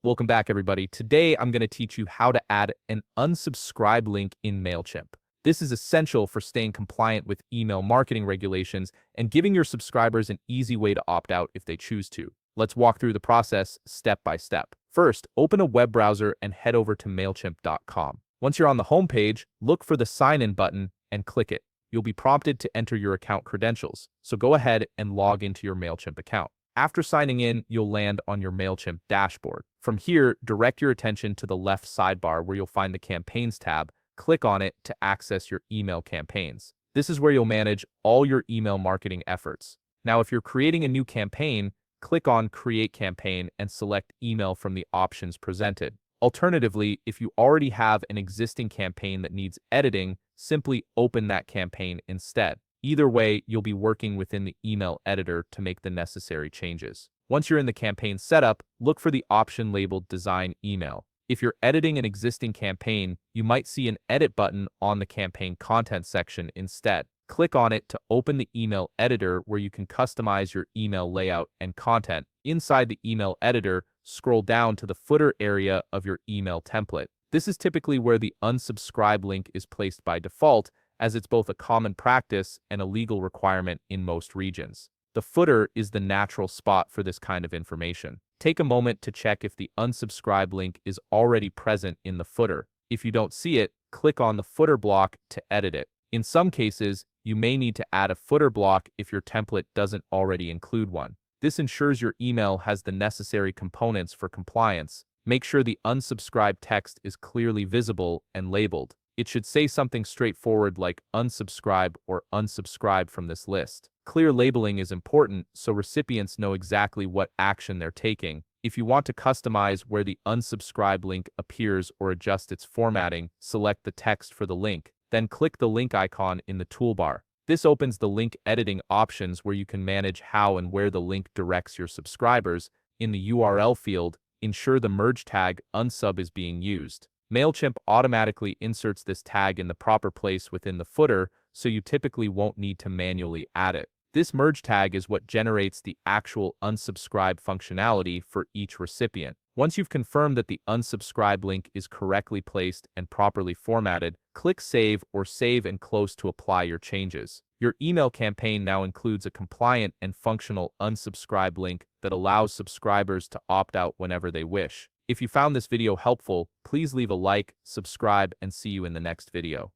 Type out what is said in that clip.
Welcome back, everybody. Today, I'm going to teach you how to add an unsubscribe link in Mailchimp. This is essential for staying compliant with email marketing regulations and giving your subscribers an easy way to opt out if they choose to. Let's walk through the process step by step. First, open a web browser and head over to Mailchimp.com. Once you're on the home page, look for the sign in button and click it. You'll be prompted to enter your account credentials, so go ahead and log into your Mailchimp account. After signing in, you'll land on your Mailchimp dashboard. From here, direct your attention to the left sidebar where you'll find the Campaigns tab. Click on it to access your email campaigns. This is where you'll manage all your email marketing efforts. Now, if you're creating a new campaign, click on Create Campaign and select Email from the options presented. Alternatively, if you already have an existing campaign that needs editing, simply open that campaign instead. Either way, you'll be working within the email editor to make the necessary changes. Once you're in the campaign setup, look for the option labeled Design Email. If you're editing an existing campaign, you might see an Edit button on the campaign content section instead. Click on it to open the email editor where you can customize your email layout and content. Inside the email editor, scroll down to the footer area of your email template. This is typically where the unsubscribe link is placed by default, as it's both a common practice and a legal requirement in most regions. The footer is the natural spot for this kind of information. Take a moment to check if the unsubscribe link is already present in the footer. If you don't see it, click on the footer block to edit it. In some cases, you may need to add a footer block if your template doesn't already include one. This ensures your email has the necessary components for compliance. Make sure the unsubscribe text is clearly visible and labeled. It should say something straightforward like unsubscribe or unsubscribe from this list. Clear labeling is important so recipients know exactly what action they're taking. If you want to customize where the unsubscribe link appears or adjust its formatting, select the text for the link. Then click the link icon in the toolbar. This opens the link editing options where you can manage how and where the link directs your subscribers. In the URL field, ensure the merge tag unsub is being used. Mailchimp automatically inserts this tag in the proper place within the footer, so you typically won't need to manually add it. This merge tag is what generates the actual unsubscribe functionality for each recipient. Once you've confirmed that the unsubscribe link is correctly placed and properly formatted, click Save or Save and Close to apply your changes. Your email campaign now includes a compliant and functional unsubscribe link that allows subscribers to opt out whenever they wish. If you found this video helpful, please leave a like, subscribe, and see you in the next video.